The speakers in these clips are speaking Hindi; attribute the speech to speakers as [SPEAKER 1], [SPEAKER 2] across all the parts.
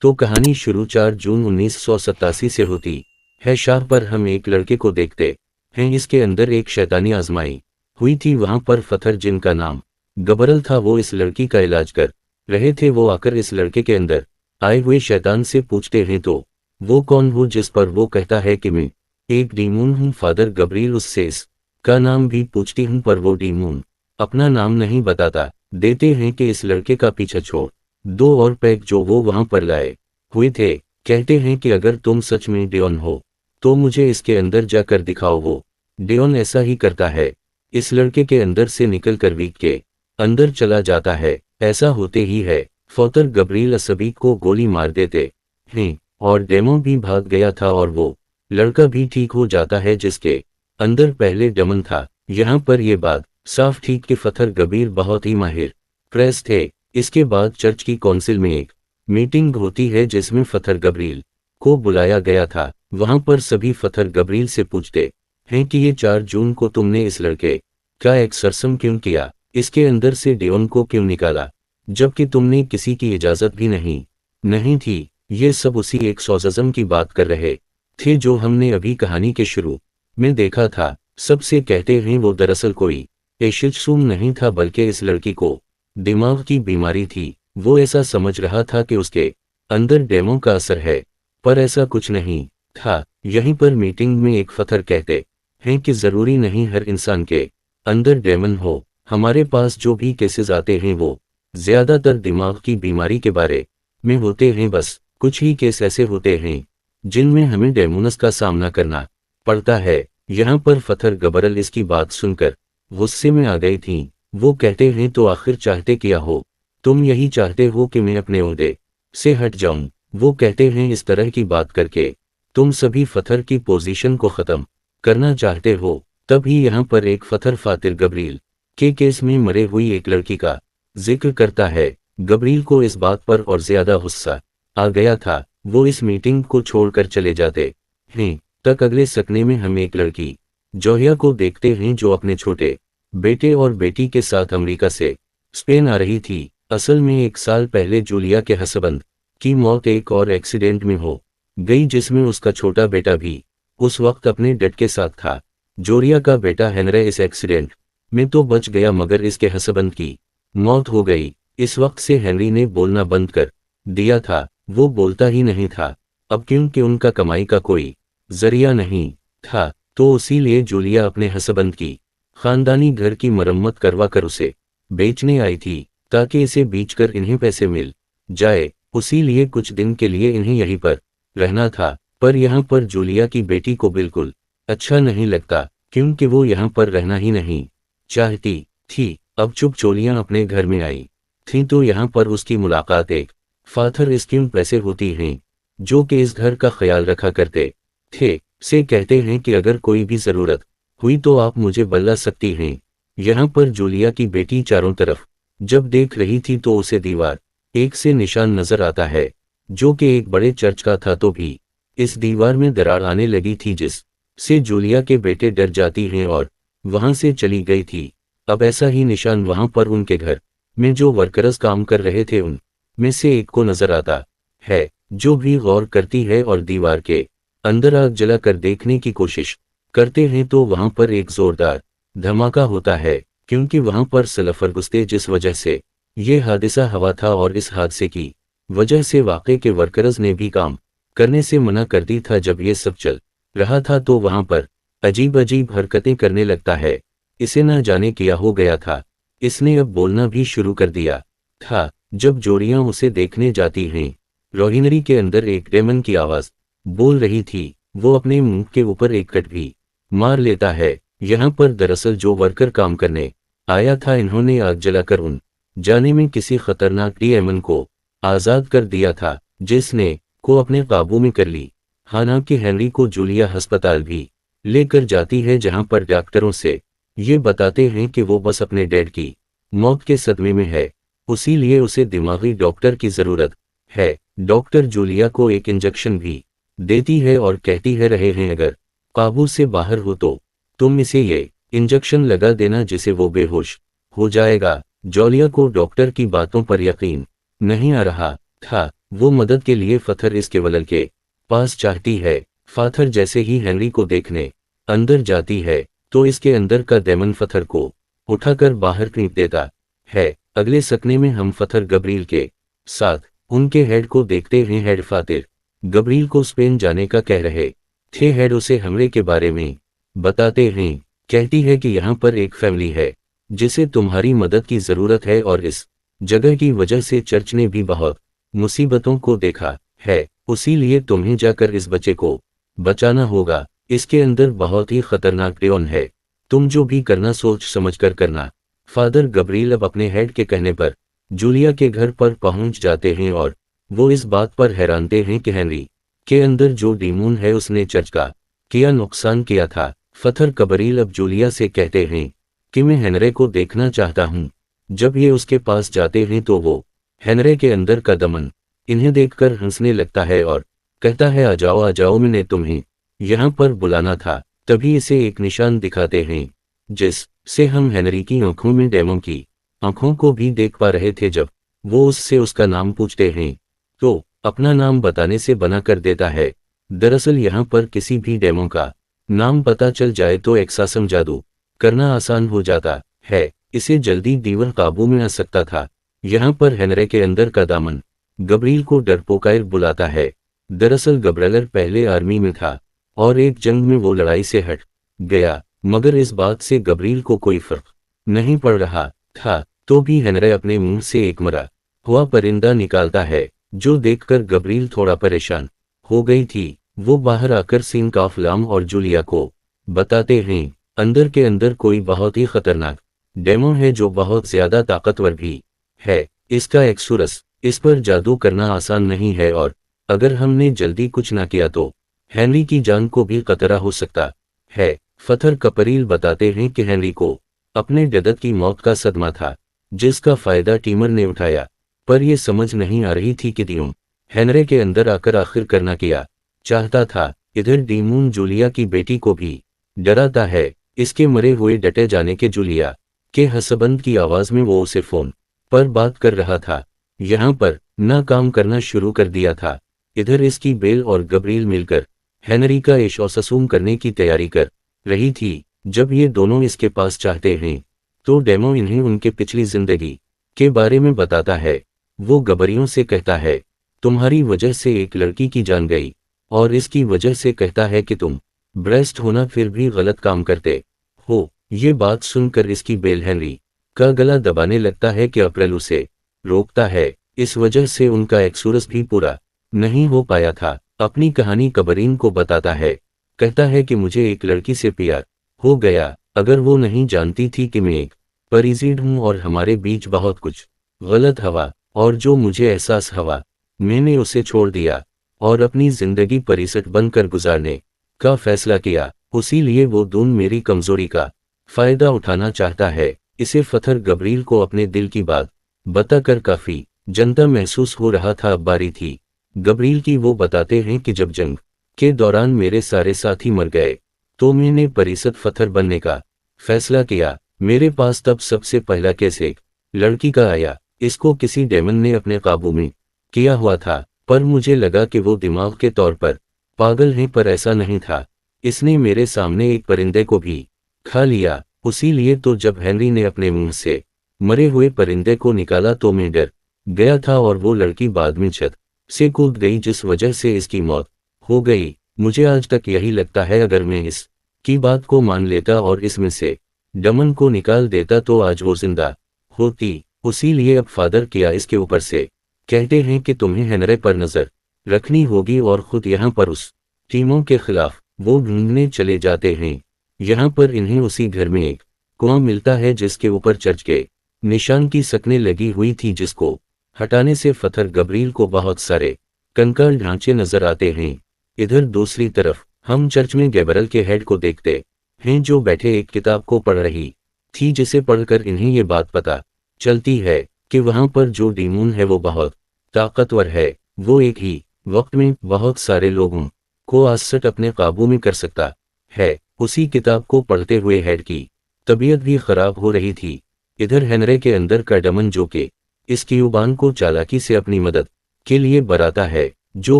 [SPEAKER 1] तो कहानी शुरू 4 जून 1987 से होती है। शाह पर हम एक लड़के को देखते हैं, इसके अंदर एक शैतानी आजमाई हुई थी। वहां पर फथर जिनका नाम गबरल था, वो इस लड़की का इलाज कर रहे थे। वो आकर इस लड़के के अंदर आए हुए शैतान से पूछते हैं तो वो कौन हो, जिस पर वो कहता है कि मैं एक डीमून हूँ। फादर गब्रील उससे इसका नाम भी पूछती हूँ, पर वो डीमून अपना नाम नहीं बताता। देते हैं कि इस लड़के का पीछा छोड़ दो और पैक जो वो वहां पर लाए हुए थे। कहते हैं कि अगर तुम सच में डेओन हो तो मुझे इसके अंदर जाकर दिखाओ। वो डेओन ऐसा ही करता है, इस लड़के के अंदर से निकल कर वीक के अंदर चला जाता है। ऐसा होते ही है, फादर गब्रील असबी को गोली मार देते हैं और डेमो भी भाग गया था और वो लड़का भी ठीक हो जाता है जिसके अंदर पहले डमन था। यहाँ पर यह बात साफ थी कि फथर गबीर बहुत ही माहिर प्रेस थे। इसके बाद चर्च की काउंसिल में एक मीटिंग होती है जिसमें फथर गब्रील को बुलाया गया था। वहां पर सभी फथर गब्रील से पूछते हैं कि ये 4 जून को तुमने इस लड़के का एक्सरसम क्यों किया, इसके अंदर से डेओन को क्यों निकाला, जबकि तुमने किसी की इजाजत भी नहीं थी। ये सब उसी एक्सोर्सिज्म की बात कर रहे थे जो हमने अभी कहानी के शुरू में देखा था। सबसे कहते हैं वो दरअसल कोई एशिशुम नहीं था, बल्कि इस लड़की को दिमाग की बीमारी थी। वो ऐसा समझ रहा था कि उसके अंदर डेमो का असर है, पर ऐसा कुछ नहीं था। यहीं पर मीटिंग में एक फथर कहते हैं कि जरूरी नहीं हर इंसान के अंदर डेमन हो। हमारे पास जो भी केसेस आते हैं वो ज्यादातर दिमाग की बीमारी के बारे में होते हैं। बस कुछ ही केस ऐसे होते हैं जिनमें हमें डेमोनस का सामना करना पड़ता है। यहाँ पर फथर गबरल इसकी बात सुनकर गुस्से में आ गई थीं। वो कहते हैं तो आखिर चाहते क्या हो, तुम यही चाहते हो कि मैं अपने ओहदे से हट जाऊं। वो कहते हैं इस तरह की बात करके तुम सभी फथर की पोजीशन को खत्म करना चाहते हो। तभी यहाँ पर एक फथर फातिर गब्रील के केस में मरे हुई एक लड़की का जिक्र करता है। गब्रील को इस बात पर और ज्यादा गुस्सा आ गया था। वो इस मीटिंग को छोड़कर चले जाते हैं। तक अगले सपने में हम एक लड़की जोहिया को देखते हैं जो अपने छोटे बेटे और बेटी के साथ अमेरिका से स्पेन आ रही थी। असल में 1 साल पहले जूलिया के हस्बैंड की मौत एक और एक्सीडेंट में हो गई, जिसमें उसका छोटा बेटा भी उस वक्त अपने डैड के साथ था। जोरिया का बेटा हेनरे इस एक्सीडेंट में तो बच गया, मगर इसके हस्बैंड की मौत हो गई। इस वक्त से हेनरी ने बोलना बंद कर दिया था। वो बोलता ही नहीं था अब, क्योंकि उनका कमाई का कोई जरिया नहीं था। तो इसीलिए जूलिया अपने हस्बैंड की खानदानी घर की मरम्मत करवा कर उसे बेचने आई थी, ताकि इसे बेचकर इन्हें पैसे मिल जाए। उसी लिए कुछ दिन के लिए इन्हें यहीं पर रहना था। पर यहाँ पर जूलिया की बेटी को बिल्कुल अच्छा नहीं लगता, क्योंकि वो यहाँ पर रहना ही नहीं चाहती थी। अब चुप चोलियां अपने घर में आई थीं तो यहाँ पर उसकी मुलाकात एक फादर स्कीम से होती हैं, जो कि इस घर का ख्याल रखा करते थे। से कहते हैं कि अगर कोई भी जरूरत हुई तो आप मुझे बुला सकती हैं। यहाँ पर जूलिया की बेटी चारों तरफ जब देख रही थी तो उसे दीवार एक से निशान नजर आता है, जो कि एक बड़े चर्च का था। तो भी इस दीवार में दरार आने लगी थी, जिस से जूलिया के बेटे डर जाती हैं और वहां से चली गई थी। अब ऐसा ही निशान वहां पर उनके घर में जो वर्कर्स काम कर रहे थे उन में से एक को नजर आता है, जो भी गौर करती है और दीवार के अंदर आग जला कर देखने की कोशिश करते हैं। तो वहां पर एक जोरदार धमाका होता है, क्योंकि वहां पर सल्फर घुसते, जिस वजह से ये हादसा हुआ था। और इस हादसे की वजह से वाकई के वर्कर्स ने भी काम करने से मना कर दी था। जब ये सब चल रहा था तो वहां पर अजीब अजीब हरकतें करने लगता है। इसे न जाने क्या हो गया था, इसने अब बोलना भी शुरू कर दिया था। जब जोड़ियां उसे देखने जाती हैं, रोहिनरी के अंदर एक डेमन की आवाज बोल रही थी। वो अपने मुंह के ऊपर एक कट भी मार लेता है। यहाँ पर दरअसल जो वर्कर काम करने आया था, इन्होंने आग जलाकर उन जाने में किसी खतरनाक डेमन को आजाद कर दिया था, जिसने को अपने काबू में कर ली। हालांकि हेनरी को जूलिया अस्पताल भी लेकर जाती है, जहां पर डॉक्टरों से ये बताते हैं कि वो बस अपने डैड की मौत के सदमे में है, उसी लिए उसे दिमागी डॉक्टर की जरूरत है। डॉक्टर जूलिया को एक इंजेक्शन भी देती है और कहती है रहे हैं अगर काबू से बाहर हो तो तुम इसे ये इंजेक्शन लगा देना, जिसे वो बेहोश हो जाएगा। जूलिया को डॉक्टर की बातों पर यकीन नहीं आ रहा था। वो मदद के लिए फथर इसके वलर के पास चाहती है। फाथर जैसे ही हेनरी को देखने अंदर जाती है तो इसके अंदर का डेमन फथर को उठाकर बाहर फेंक देता है। अगले सपने में हम फथर गब्रील के साथ उनके हेड को देखते हैं। हेड फातिर गब्रील को स्पेन जाने का कह रहे थे। हेड उसे हमले के बारे में बताते हैं। कहती है कि यहाँ पर एक फैमिली है जिसे तुम्हारी मदद की जरूरत है और इस जगह की वजह से चर्च ने भी बहुत मुसीबतों को देखा है, उसी लिए तुम्हें जाकर इस बच्चे को बचाना होगा। इसके अंदर बहुत ही खतरनाक डेमन है, तुम जो भी करना सोच समझ कर करना। फादर गब्रील अब अपने हेड के कहने पर जूलिया के घर पर पहुंच जाते हैं और वो इस बात पर हैरानते हैं कि हेनरी के अंदर जो डीमोन है उसने चर्च का किया नुकसान किया था। फथर गब्रील अब जूलिया से कहते हैं कि मैं हेनरे को देखना चाहता हूँ। जब ये उसके पास जाते हैं तो वो हेनरे के अंदर का दमन इन्हें देखकर हंसने लगता है और कहता है आ जाओ मैंने तुम्हें यहाँ पर बुलाना था। तभी इसे एक निशान दिखाते हैं जिस से हम हेनरी की आंखों में डेमन की आंखों को भी देख पा रहे थे। जब वो उससे उसका नाम पूछते हैं तो अपना नाम बताने से बना कर देता है। दरअसल यहाँ पर किसी भी डेमन का नाम पता चल जाए तो एक्सासम जादू करना आसान हो जाता है। इसे जल्दी दीवर काबू में आ सकता था। यहाँ पर हेनरे के अंदर का दामन गब्रील को डरपोकायर बुलाता है। दरअसल गब्रेलर पहले आर्मी में था और एक जंग में वो लड़ाई से हट गया, मगर इस बात से गब्रील को कोई फर्क नहीं पड़ रहा था। तो भी हेनरे अपने मुंह से एक मरा हुआ परिंदा निकालता है जो देखकर गब्रील थोड़ा परेशान हो गई थी। वो बाहर आकर सीन काफलाम और जूलिया को बताते हैं अंदर के अंदर कोई बहुत ही खतरनाक डेमन है जो बहुत ज्यादा ताकतवर भी है। इसका एक्सुरस इस पर जादू करना आसान नहीं है और अगर हमने जल्दी कुछ ना किया तो हेनरी की जान को भी खतरा हो सकता है। फथर कपरील बताते हैं कि हेनरी को अपने जदत की मौत का सदमा था जिसका फायदा टीमर ने उठाया, पर यह समझ नहीं आ रही थी कि डीमून हेनरे के अंदर आकर आखिर करना क्या चाहता था। इधर डीमून जूलिया की बेटी को भी डराता है। इसके मरे हुए डटे जाने के जूलिया के हसबंद की आवाज में वो उसे फोन पर बात कर रहा था। यहाँ पर ना काम करना शुरू कर दिया था। इधर इसकी बेल और गब्रील मिलकर हेनरी का एशोससूम करने की तैयारी कर रही थी। जब ये दोनों इसके पास चाहते हैं तो डेमो इन्हें उनके पिछली जिंदगी के बारे में बताता है। वो गबरियों से कहता है तुम्हारी वजह से एक लड़की की जान गई और इसकी वजह से कहता है कि तुम ब्रेस्ट होना फिर भी गलत काम करते हो। ये बात सुनकर इसकी बेल हेनरी का गला दबाने लगता है कि अप्रैल उसे रोकता है। इस वजह से उनका एक्सुरस भी पूरा नहीं हो पाया था। अपनी कहानी कबरीन को बताता है, कहता है कि मुझे एक लड़की से प्यार हो गया। अगर वो नहीं जानती थी कि मैं एक परिजीड हूँ और हमारे बीच बहुत कुछ गलत हवा और जो मुझे एहसास हवा, मैंने उसे छोड़ दिया और अपनी जिंदगी परिसट बनकर गुजारने का फैसला किया। उसी लिए वो दून मेरी कमजोरी का फायदा उठाना चाहता है। इसे फथर गब्रील को अपने दिल की बात बताकर काफी जनता महसूस हो रहा था। अब बारी थी गब्रील की। वो बताते हैं कि जब जंग के दौरान मेरे सारे साथी मर गए तो मैंने परिसत फथर बनने का फैसला किया। मेरे पास तब सबसे पहला केस एक लड़की का आया। इसको किसी डेमन ने अपने काबू में किया हुआ था, पर मुझे लगा कि वो दिमाग के तौर पर पागल हैं, पर ऐसा नहीं था। इसने मेरे सामने एक परिंदे को भी खा लिया। उसी लिए तो जब हेनरी ने अपने मुंह से मरे हुए परिंदे को निकाला तो मैं डर गया था और वो लड़की बाद में छत से कूद गई जिस वजह से इसकी मौत हो गई। मुझे आज तक यही लगता है अगर मैं इस की बात को मान लेता और इसमें से डमन को निकाल देता तो आज वो जिंदा होती। उसी लिए अब फादर किया इसके ऊपर से कहते हैं कि तुम्हें हेनरे पर नजर रखनी होगी और खुद यहाँ पर उस टीमों के खिलाफ वो ढूंढने चले जाते हैं। यहाँ पर इन्हें उसी घर में एक कुआं मिलता है जिसके ऊपर चर्च के निशान की सकने लगी हुई थी, जिसको हटाने से फथर गब्रील को बहुत सारे कंकाल ढांचे नजर आते हैं। इधर दूसरी तरफ हम चर्च में गैब्रिएल के हेड को देखते हैं जो बैठे एक किताब को पढ़ रही थी, जिसे पढ़कर इन्हें ये बात पता चलती है कि वहां पर जो डीमून है वो बहुत ताकतवर है। वो एक ही वक्त में बहुत सारे लोगों को आसट अपने काबू में कर सकता है। उसी किताब को पढ़ते हुए हेड की तबीयत भी खराब हो रही थी। इधर हेनरे के अंदर का डमन जो कि इस क्यूबान को चालाकी से अपनी मदद के लिए बराता है। जो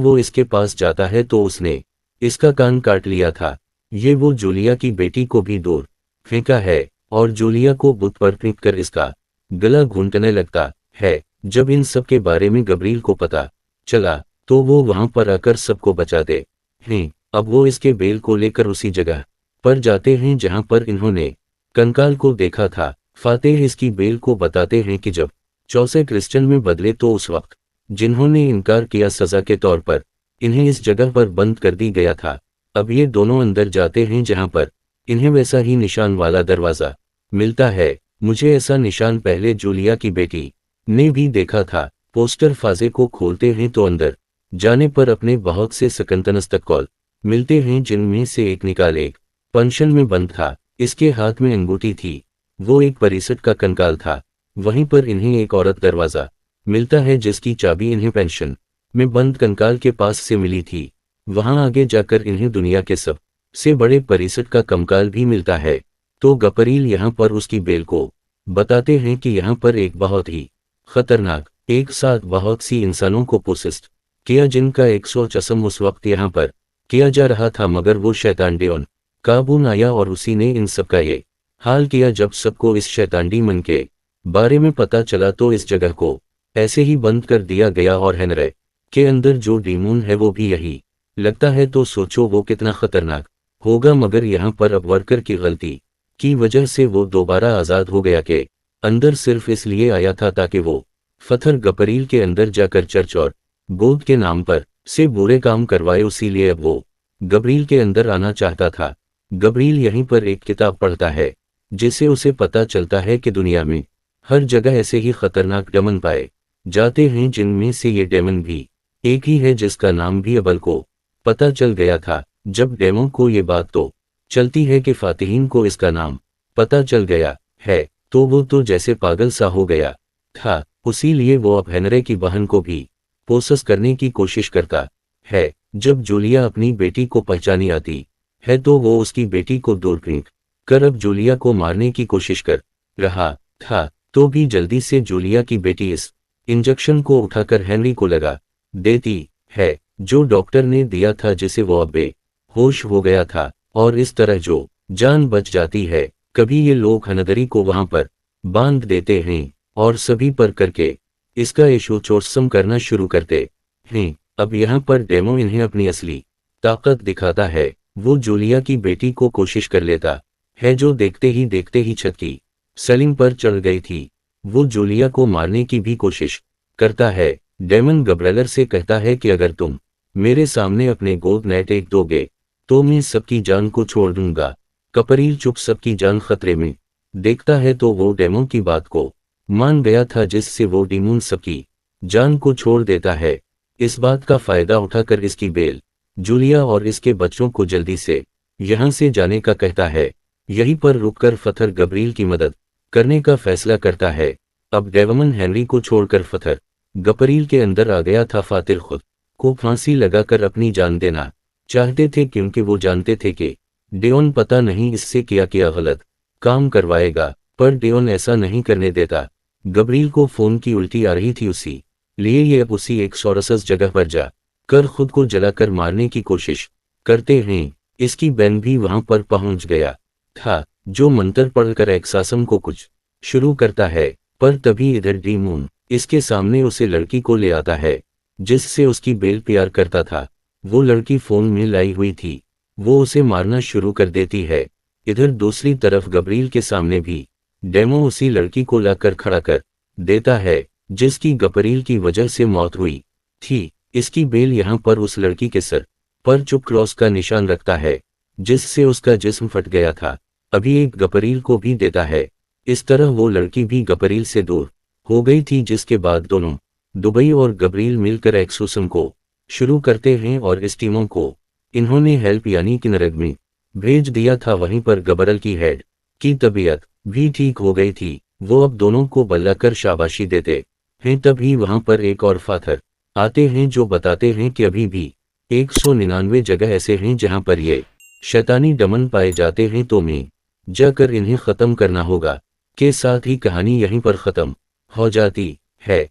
[SPEAKER 1] वो इसके पास जाता है तो उसने इसका कान काट लिया था। ये वो जूलिया की बेटी को भी दूर फेंका है और जूलिया को बुत पर फेंक कर इसका गला घूंटने लगता है। जब इन सब के बारे में गब्रील को पता चला तो वो वहां पर आकर सबको बचाते हैं। अब वो इसके बेल को लेकर उसी जगह पर जाते हैं जहां पर इन्होंने कंकाल को देखा था। फातेह इसकी बेल को बताते हैं कि जब चौसे क्रिश्चियन में बदले तो उस वक्त जिन्होंने इनकार किया सजा के तौर पर इन्हें इस जगह पर बंद कर दी गया था। अब ये दोनों अंदर जाते हैं जहां पर इन्हें वैसा ही निशान वाला दरवाजा मिलता है। मुझे ऐसा निशान पहले जूलिया की बेटी ने भी देखा था। पोस्टर फाजे को खोलते हैं तो अंदर जाने पर अपने बहुत से सकंतनस्तकौल मिलते हैं जिनमें से एक निकाल एक पंशन में बंद था। इसके हाथ में अंगूठी थी। वो एक परिसट का कंकाल था। वहीं पर इन्हें एक औरत दरवाजा मिलता है जिसकी चाबी इन्हें पेंशन में बंद कंकाल के पास से मिली थी। वहां आगे जाकर इन्हें दुनिया के सब से बड़े परिसट का कंकाल भी मिलता है। तो गपरील यहाँ पर उसकी बेल को बताते हैं कि यहाँ पर एक बहुत ही खतरनाक एक साथ बहुत सी इंसानों को पोसेस्ट किया जिनका 100 चस्म उस वक्त यहाँ पर किया जा रहा था, मगर वो शैतान डेओन काबू आया और उसी ने इन सब का ये हाल किया। जब सबको इस शैतानी मन के बारे में पता चला तो इस जगह को ऐसे ही बंद कर दिया गया और हेनरे के अंदर जो डीमोन है वो भी यही लगता है। तो सोचो वो कितना खतरनाक होगा। मगर यहाँ पर अब वर्कर की गलती की वजह से वो दोबारा आज़ाद हो गया के अंदर सिर्फ इसलिए आया था ताकि वो फथर गपरील के अंदर जाकर चर्च और गोद के नाम पर से बुरे काम करवाए। उसीलिए अब वो गब्रील के अंदर आना चाहता था। गब्रील यहीं पर एक किताब पढ़ता है जिससे उसे पता चलता है कि दुनिया में हर जगह ऐसे ही खतरनाक डेमन पाए जाते हैं जिनमें से ये डेमन भी एक ही है जिसका नाम भी अबल को पता चल गया था। जब डेमो को ये बात तो चलती है कि फातिहीन को इसका नाम पता चल गया है तो वो तो जैसे पागल सा हो गया था। उसीलिए वो अब हेनरे की बहन को भी पोसस करने की कोशिश करता है। जब जूलिया अपनी बेटी को पहचानी आती है तो वो उसकी बेटी को दूर फेंक कर अब जूलिया को मारने की कोशिश कर रहा था। तो भी जल्दी से जूलिया की बेटी इस इंजेक्शन को उठाकर हेनरी को लगा देती है जो डॉक्टर ने दिया था, जिसे वो अब बेहोश हो गया था और इस तरह जो जान बच जाती है। कभी ये लोग हनदरी को वहां पर बांध देते हैं और सभी पर करके इसका यशोचोत्सम करना शुरू करते हैं। अब यहाँ पर डेमो इन्हें अपनी असली ताकत दिखाता है। वो जूलिया की बेटी को कोशिश कर लेता है जो देखते ही छत की सीलिंग पर चढ़ गई थी। वो जूलिया को मारने की भी कोशिश करता है। डेमन गब्रेलर से कहता है कि अगर तुम मेरे सामने अपने गोद न टेक दोगे तो मैं सबकी जान को छोड़ दूंगा। कपरील चुप सबकी जान खतरे में देखता है तो वो डेमो की बात को मान गया था जिससे वो डीमून सबकी जान को छोड़ देता है। इस बात का फायदा उठाकर इसकी बेल जूलिया और इसके बच्चों को जल्दी से यहाँ से जाने का कहता है। यहीं पर रुककर फथर गब्रील की मदद करने का फैसला करता है। अब डेवमन हेनरी को छोड़कर फथर गपरील के अंदर आ गया था। फातिर खुद को फांसी लगाकर अपनी जान देना चाहते थे क्योंकि वो जानते थे कि डेओन पता नहीं इससे क्या गलत काम करवाएगा, पर डेओन ऐसा नहीं करने देता। गब्रील को फोन की उल्टी आ रही थी, उसी लिए ये अब उसी एक सोरसस जगह पर जा कर खुद को जलाकर मारने की कोशिश करते हैं। इसकी बहन भी वहां पर पहुंच गया था जो मंत्र पढ़कर एक्सासम को कुछ शुरू करता है। पर तभी इधर डीमून इसके सामने उसे लड़की को ले आता है जिससे उसकी बेल प्यार करता था। वो लड़की फोन में लाई हुई थी। वो उसे मारना शुरू कर देती है। इधर दूसरी तरफ गब्रील के सामने भी डेमो उसी लड़की को लाकर खड़ा कर देता है जिसकी गपरील की वजह से मौत हुई थी। इसकी बेल यहाँ पर उस लड़की के सर पर चुप क्रॉस का निशान रखता है जिससे उसका जिस्म फट गया था। अभी एक गपरील को भी देता है। इस तरह वो लड़की भी गपरील से दूर हो गई थी, जिसके बाद दोनों दुबई और गब्रील मिलकर एक्सोसम को शुरू करते हैं और इस टीमों को इन्होंने हेल्प यानी कि नरक में भेज दिया था। वहीं पर गबरल की हेड की तबीयत भी ठीक हो गई थी। वो अब दोनों को बल्लाकर शाबाशी देते हैं। तभी वहां पर एक और फाथर आते हैं जो बताते हैं कि अभी भी 199 जगह ऐसे हैं जहां पर ये शैतानी दमन पाए जाते हैं, तो मैं जाकर इन्हें खत्म करना होगा। के साथ ही कहानी यहीं पर खत्म हो जाती है।